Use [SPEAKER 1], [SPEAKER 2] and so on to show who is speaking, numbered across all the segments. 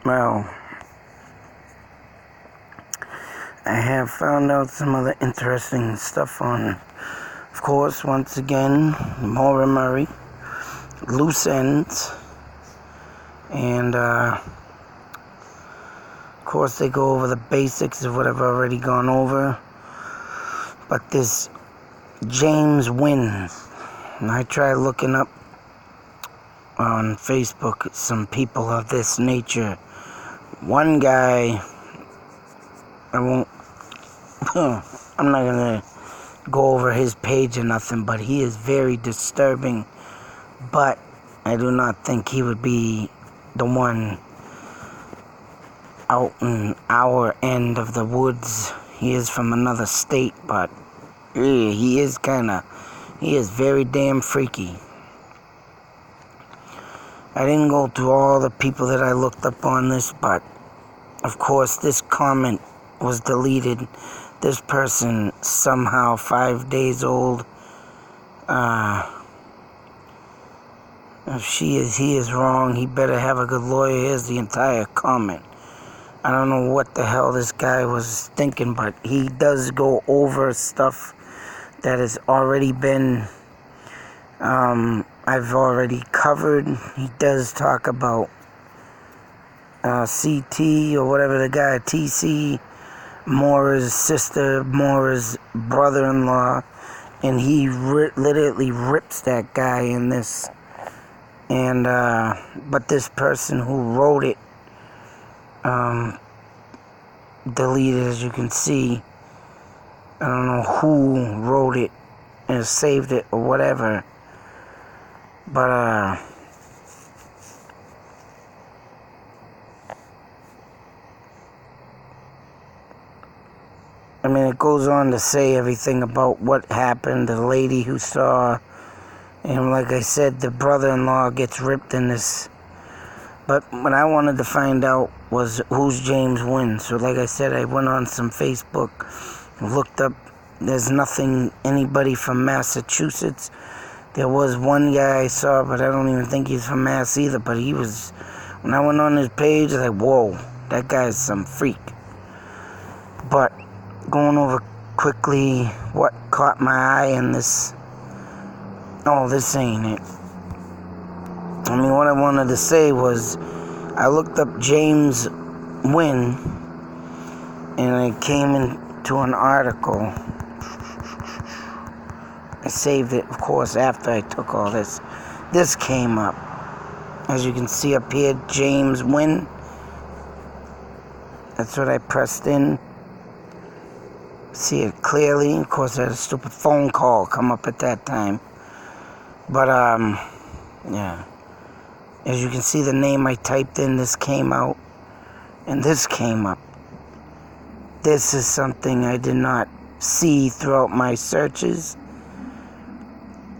[SPEAKER 1] Well, I have found out some other interesting stuff on, of course, once again, Maura Murray, loose ends, and of course they go over the basics of what I've already gone over, but this James Wynn, and I tried looking up on Facebook some people of this nature. One guy, I'm not gonna go over his page or nothing, but he is very disturbing. But I do not think he would be the one out in our end of the woods. He is from another state, but he is very damn freaky. I didn't go through all the people that I looked up on this, but of course this comment was deleted. This person somehow 5 days old. If he is wrong, he better have a good lawyer. Here's the entire comment. I don't know what the hell this guy was thinking, but he does go over stuff that has already been I've already covered. He does talk about CT or whatever the guy, TC, Maura's sister, Maura's brother-in-law, and he literally rips that guy in this. And but this person who wrote it deleted, as you can see. I don't know who wrote it and saved it or whatever, but I mean, it goes on to say everything about what happened, the lady who saw, and like I said, the brother-in-law gets ripped in this. But what I wanted to find out was who's James Wynn. So like I said, I went on some Facebook, looked up. There's nothing, anybody from Massachusetts. There was one guy I saw, but I don't even think he's from Mass either. But he was, when I went on his page, I was like, whoa, that guy's some freak. But going over quickly what caught my eye in this. Oh, this ain't it. I mean, what I wanted to say was, I looked up James Wynn, and I came into an article. I saved it, of course, after I took all this. This came up. As you can see up here, James Wynn. That's what I pressed in. See it clearly. Of course, I had a stupid phone call come up at that time. But, yeah. As you can see, the name I typed in, this came out. And this came up. This is something I did not see throughout my searches.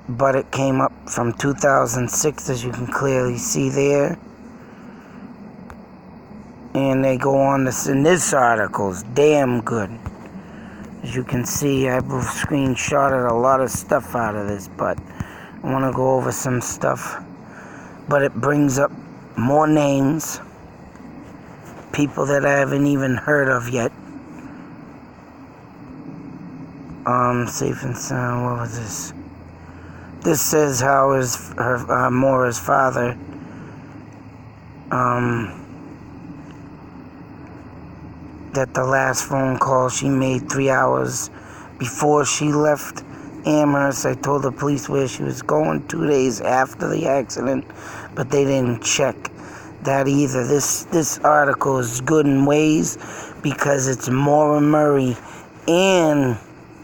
[SPEAKER 1] But it came up from 2006, as you can clearly see there. And they go on this, and this article is damn good. As you can see, I've screenshotted a lot of stuff out of this, but I want to go over some stuff. But it brings up more names, people that I haven't even heard of yet. Safe and sound, what was this? This says how Maura's father, that the last phone call she made 3 hours before she left Amherst. I told the police where she was going 2 days after the accident, but they didn't check that either. This article is good in ways because it's Maura Murray and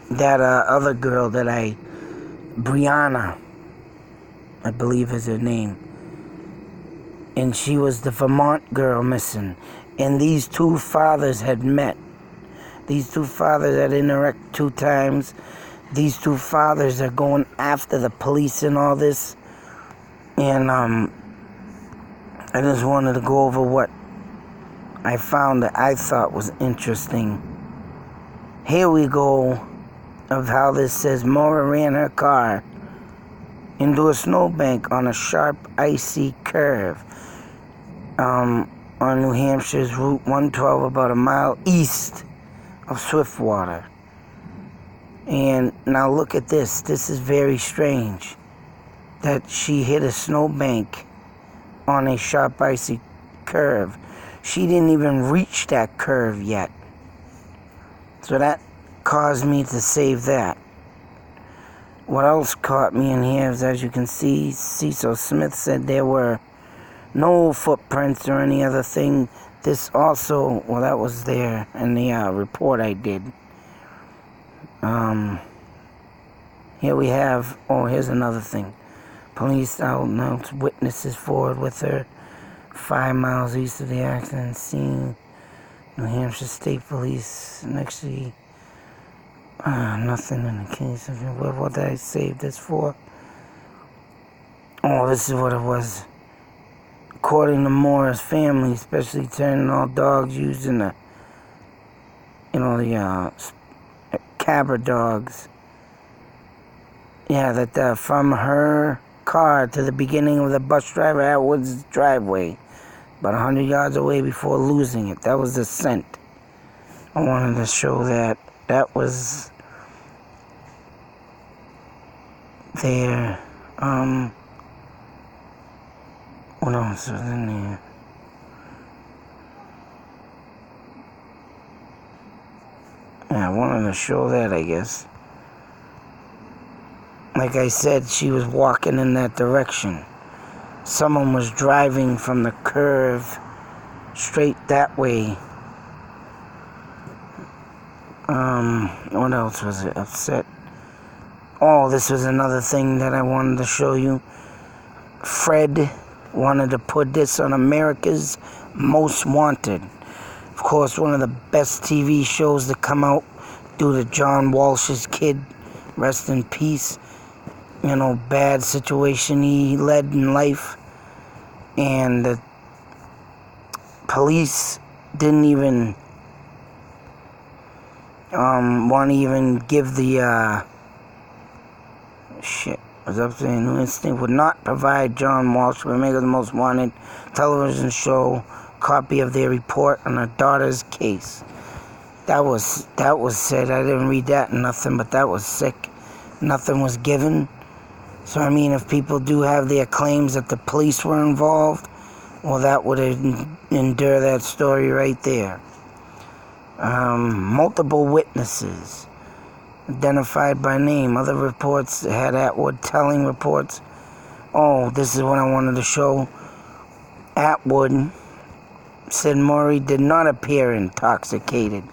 [SPEAKER 1] that other girl that Brianna, I believe is her name. And she was the Vermont girl missing. And these two fathers had met. These two fathers had interacted 2 times. These two fathers are going after the police and all this. And I just wanted to go over what I found that I thought was interesting. Here we go of how this says Maura ran her car into a snowbank on a sharp, icy curve. on New Hampshire's Route 112, about a mile east of Swiftwater. And now look at this. This is very strange. That she hit a snowbank on a sharp, icy curve. She didn't even reach that curve yet. So that caused me to save that. What else caught me in here is, as you can see, Cecil Smith said there were no footprints or any other thing. This also, well, that was there in the report I did. Here we have, oh, here's another thing. Police announced witnesses forward with her 5 miles east of the accident scene. New Hampshire State Police next to the, nothing in the case of what did I save this for? Oh, this is what it was. According to Maura's family, especially turning all dogs using the, the cabra dogs. Yeah, that from her car to the beginning of the bus driver Atwood's driveway, about 100 yards away before losing it. That was the scent. I wanted to show that. That was there. What else was in there? Yeah, I wanted to show that, I guess. Like I said, she was walking in that direction. Someone was driving from the curve straight that way. What else was it? Upset. Oh, this was another thing that I wanted to show you. Fred wanted to put this on America's Most Wanted. Of course, one of the best TV shows to come out due to John Walsh's kid. Rest in peace. Bad situation he led in life. And the police didn't even want to even give the was up saying New Instinct would not provide John Walsh with America's Most Wanted television show copy of their report on her daughter's case. That was said. I didn't read that and nothing, but that was sick. Nothing was given. So I mean, if people do have their claims that the police were involved, well, that would endure that story right there. Multiple witnesses identified by name. Other reports had Atwood telling reports. Oh, this is what I wanted to show. Atwood said Maura did not appear intoxicated.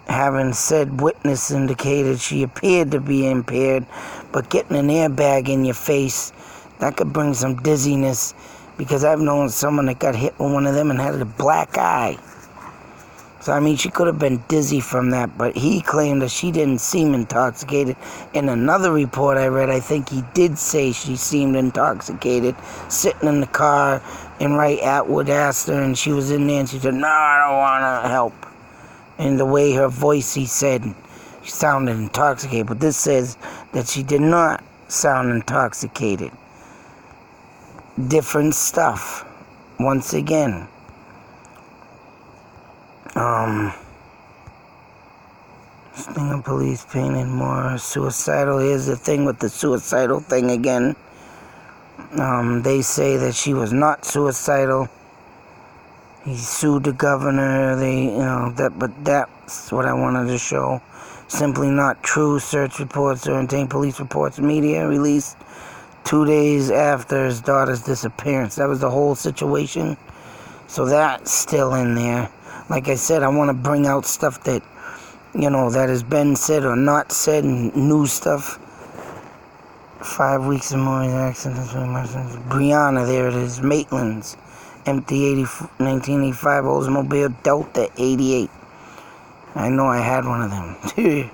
[SPEAKER 1] Having said witness indicated she appeared to be impaired, but getting an airbag in your face, that could bring some dizziness, because I've known someone that got hit with one of them and had a black eye. So, I mean, she could have been dizzy from that, but he claimed that she didn't seem intoxicated. In another report I read, I think he did say she seemed intoxicated, sitting in the car, and Atwood asked her, and she was in there, and she said, "No, I don't want to help." And the way her voice, he said, she sounded intoxicated. But this says that she did not sound intoxicated. Different stuff. Once again. Stinger police painted more suicidal. Here's the thing with the suicidal thing again. They say that she was not suicidal. He sued the governor. But that's what I wanted to show. Simply not true. Search reports or obtained police reports. Media released 2 days after his daughter's disappearance. That was the whole situation. So that's still in there. Like I said, I want to bring out stuff that, that has been said or not said, and new stuff. 5 weeks of Maura's accident. Brianna, there it is. Maitland's. Empty 1985 Oldsmobile Delta 88. I know I had one of them.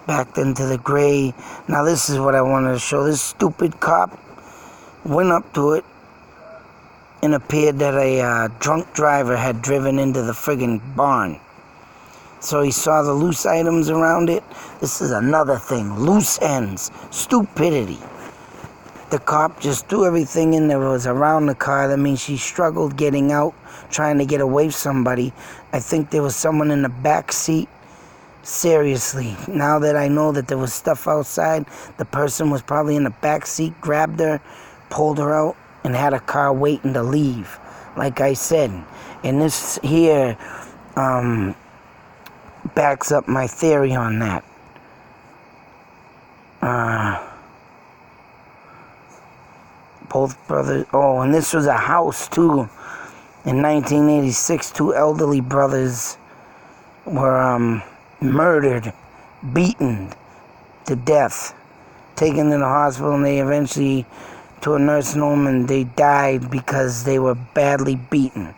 [SPEAKER 1] Backed into the gray. Now this is what I wanted to show. This stupid cop went up to it and appeared that a drunk driver had driven into the friggin' barn. So he saw the loose items around it. This is another thing. Loose ends. Stupidity. the cop just threw everything in that was around the car. That means she struggled getting out, trying to get away from somebody. I think there was someone in the back seat. Seriously, now that I know that there was stuff outside, the person was probably in the back seat, grabbed her, pulled her out, and had a car waiting to leave. Like I said, and this here backs up my theory on that. Both brothers. Oh, and this was a house too. In 1986, two elderly brothers were murdered, beaten to death, taken to the hospital, and they eventually to a nursing home, and they died because they were badly beaten.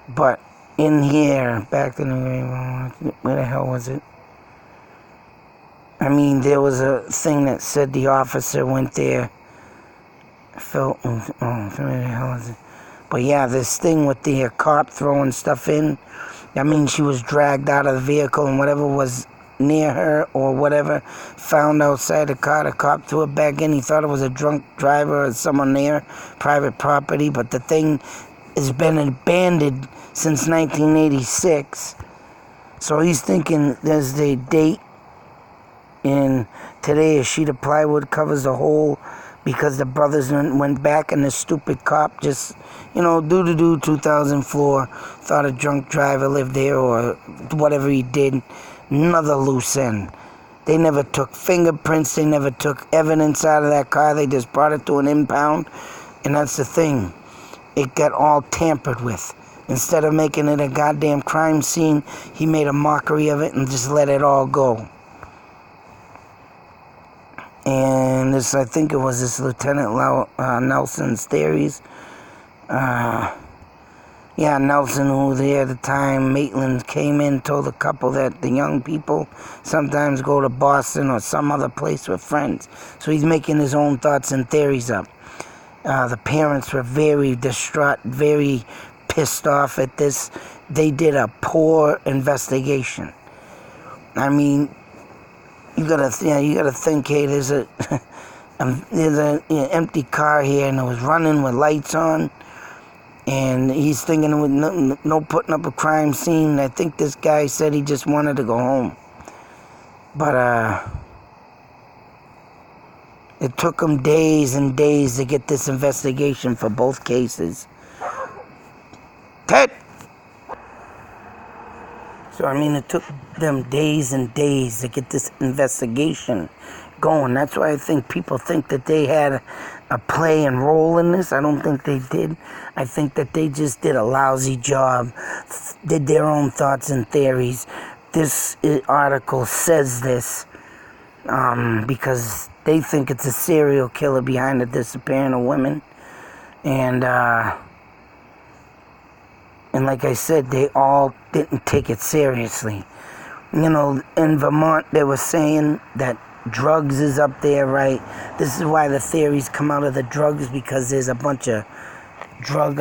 [SPEAKER 1] But in here, back to the where the hell was it? I mean, there was a thing that said the officer went there. Felt, where the hell is it? But yeah, this thing with the cop throwing stuff in, that means she was dragged out of the vehicle, and whatever was near her or whatever found outside the car, the cop threw it back in. He thought it was a drunk driver or someone near private property, but the thing has been abandoned since 1986. So he's thinking there's the date, and today a sheet of plywood covers the hole because the brothers went back and the stupid cop just, 2004, thought a drunk driver lived there or whatever he did. Another loose end. They never took fingerprints, they never took evidence out of that car, they just brought it to an impound, and that's the thing. It got all tampered with. Instead of making it a goddamn crime scene, he made a mockery of it and just let it all go. And this, I think it was this Lieutenant Nelson's theories. Nelson, who was there at the time, Maitland came in, told the couple that the young people sometimes go to Boston or some other place with friends. So he's making his own thoughts and theories up. The parents were very distraught, very pissed off at this. They did a poor investigation. I mean, you gotta think, hey, there's an empty car here, and it was running with lights on. And he's thinking with no putting up a crime scene. I think this guy said he just wanted to go home. But it took him days and days to get this investigation for both cases. Ted! So, I mean, it took them days and days to get this investigation going. That's why I think people think that they had a play and role in this. I don't think they did. I think that they just did a lousy job, did their own thoughts and theories. This article says this because they think it's a serial killer behind the disappearing of women. And like I said, they all didn't take it seriously. In Vermont, they were saying that drugs is up there, right? This is why the theories come out of the drugs, because there's a bunch of drug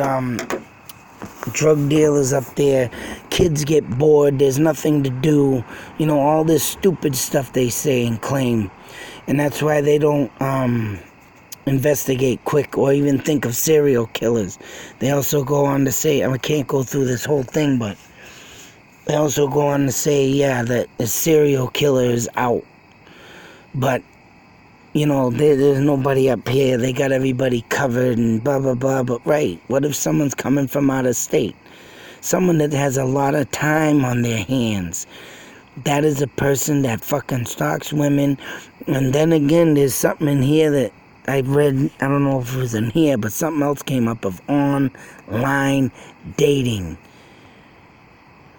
[SPEAKER 1] dealers up there. Kids get bored, there's nothing to do, all this stupid stuff they say and claim. And that's why they don't investigate quick or even think of serial killers. They also go on to say, I can't go through this whole thing, but they also go on to say, that the serial killer is out. But, there's nobody up here. They got everybody covered and blah, blah, blah. But, right, what if someone's coming from out of state? Someone that has a lot of time on their hands. That is a person that fucking stalks women. And then again, there's something in here that I read. I don't know if it was in here, but something else came up of online dating.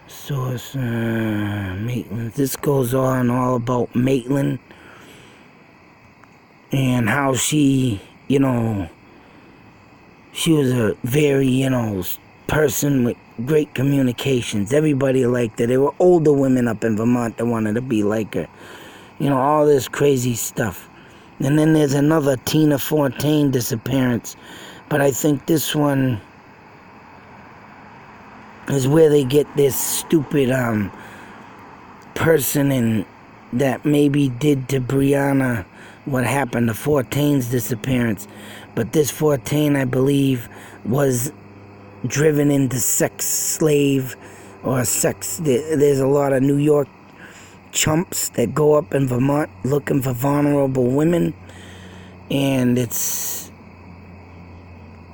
[SPEAKER 1] Source, Maitland. This goes on all about Maitland. And how she, she was a very, person with great communications. Everybody liked her. There were older women up in Vermont that wanted to be like her. All this crazy stuff. And then there's another Tina Fontaine disappearance. But I think this one is where they get this stupid person that maybe did to Breonna what happened to Fortain's disappearance. But this Fortain, I believe, was driven into sex slave or sex. There's a lot of New York chumps that go up in Vermont looking for vulnerable women, and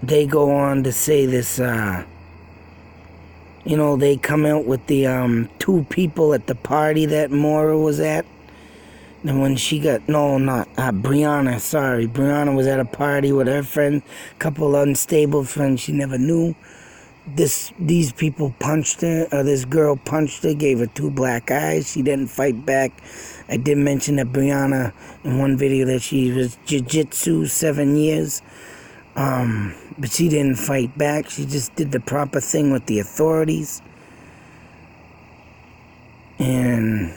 [SPEAKER 1] they go on to say this, they come out with the 2 people at the party that Maura was at. And when she got, no, not, Brianna, sorry. Brianna was at a party with her friend, couple unstable friends she never knew. These people punched her, or this girl punched her, gave her 2 black eyes. She didn't fight back. I did mention that Brianna, in one video, that she was jiu-jitsu 7 years. But she didn't fight back. She just did the proper thing with the authorities. And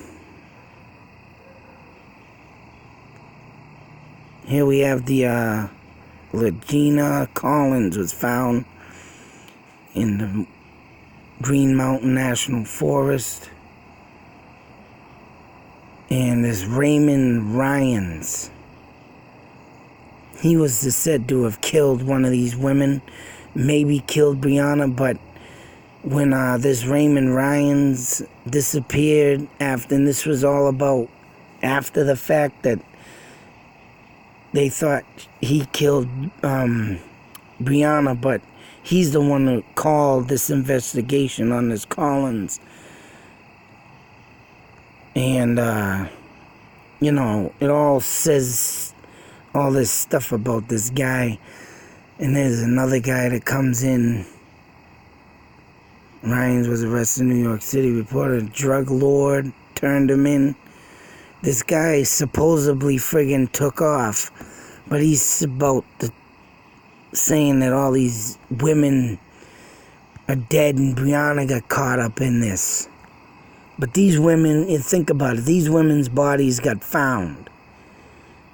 [SPEAKER 1] here we have the Regina Collins was found in the Green Mountain National Forest. And this Raymond Ryans, he was said to have killed one of these women, maybe killed Brianna, but when this Raymond Ryans disappeared after, and this was all about after the fact, that they thought he killed Brianna, but he's the one who called this investigation on this Collins. And, it all says all this stuff about this guy. And there's another guy that comes in. Ryans was arrested in New York City, reported a drug lord turned him in. This guy supposedly friggin' took off, but he's about saying that all these women are dead and Brianna got caught up in this. But these women, you think about it, these women's bodies got found.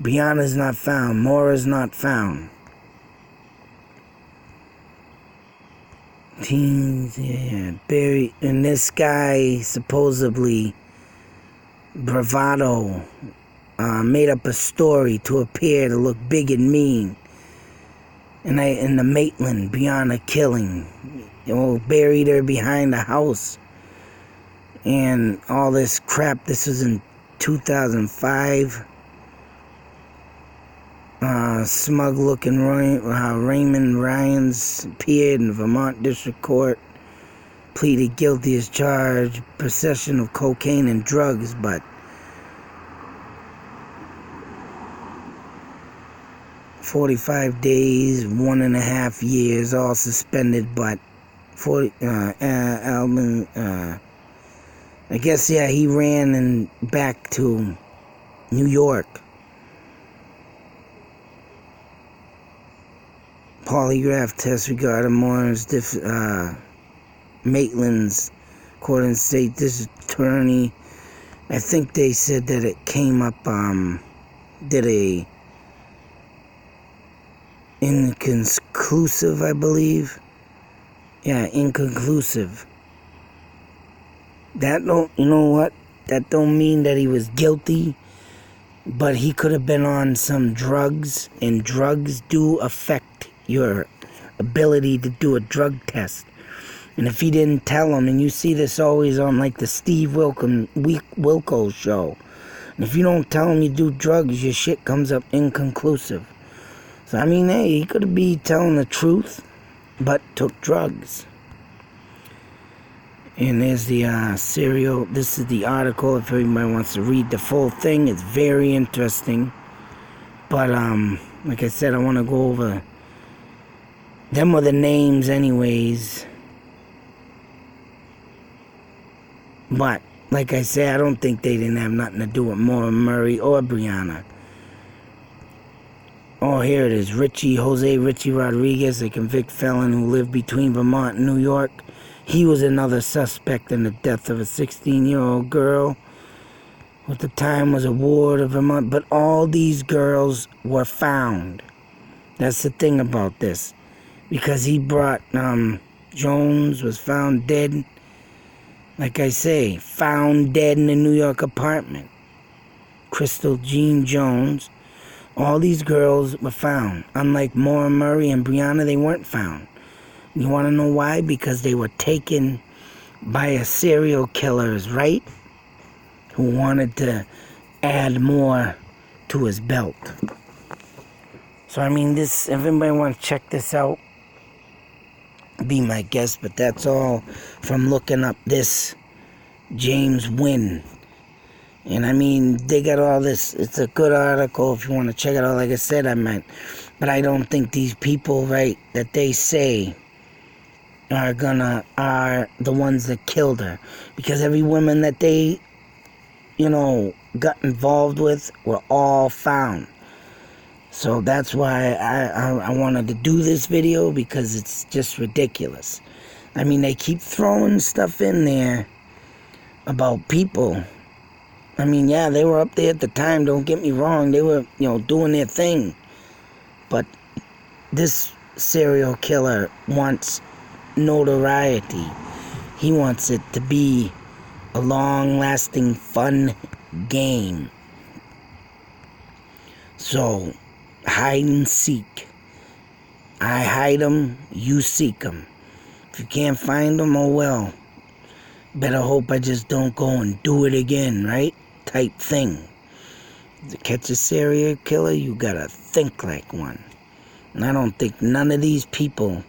[SPEAKER 1] Brianna's not found. Maura's not found. Teens, yeah, buried. And this guy, supposedly, Bravado, made up a story to appear to look big and mean. And in the Maitland, Brianna killing, buried her behind a house. And all this crap. This was in 2005. Smug-looking Raymond Ryans appeared in Vermont District Court, pleaded guilty as charged possession of cocaine and drugs, but $45 days, 1.5 years, all suspended, but I guess, yeah, he ran back to New York. Polygraph test regarding Maura's Maitland's, according to state district attorney. I think they said that it came up, did a inconclusive, I believe. Yeah, inconclusive. That don't, you know what? That don't mean that he was guilty, but he could have been on some drugs, and drugs do affect your ability to do a drug test. And if he didn't tell him, and you see this always on like the Steve Wilkos show, and if you don't tell him you do drugs, your shit comes up inconclusive. So I mean, hey, he could be telling the truth, but took drugs. And there's the serial. This is the article. If anybody wants to read the full thing, it's very interesting. But like I said, I want to go over. Them were the names, anyways. But like I said, I don't think they didn't have nothing to do with Maura Murray or Brianna. Oh, here it is. Jose Richie Rodriguez, a convicted felon who lived between Vermont and New York. He was another suspect in the death of a 16-year-old girl, who at the time was a ward of Vermont. But all these girls were found. That's the thing about this. Because he brought, Jones was found dead, like I say, found dead in a New York apartment. Crystal Jean Jones, All these girls were found. Unlike Maura, Murray, and Brianna, they weren't found. You want to know why? Because they were taken by a serial killers, right? Who wanted to add more to his belt. So, I mean, this, if anybody wants to check this out, be my guest, but that's all from looking up this James Wynn. And I mean, they got all this. It's a good article if you want to check it out. Like I said, but I don't think these people, right, that they say are the ones that killed her, because every woman that they, got involved with were all found. So that's why I wanted to do this video, because it's just ridiculous. I mean, they keep throwing stuff in there about people. I mean, yeah, they were up there at the time, don't get me wrong. They were, doing their thing. But this serial killer wants notoriety. He wants it to be a long-lasting, fun game. So, hide and seek. I hide them, you seek them. If you can't find them, oh well. Better hope I just don't go and do it again, right? Type thing. To catch a serial killer, you gotta think like one. And I don't think none of these people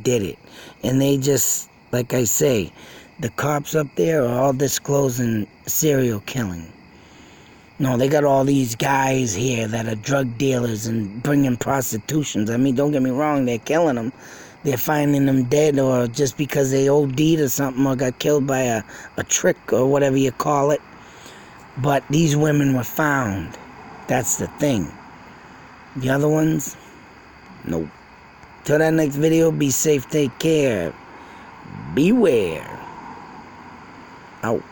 [SPEAKER 1] did it. And they just, like I say, the cops up there are all disclosing serial killing. No, they got all these guys here that are drug dealers and bringing prostitutions. I mean, don't get me wrong, they're killing them. They're finding them dead, or just because they OD'd or something, or got killed by a trick or whatever you call it. But these women were found. That's the thing. The other ones, nope. Till that next video, be safe, take care. Beware. Out.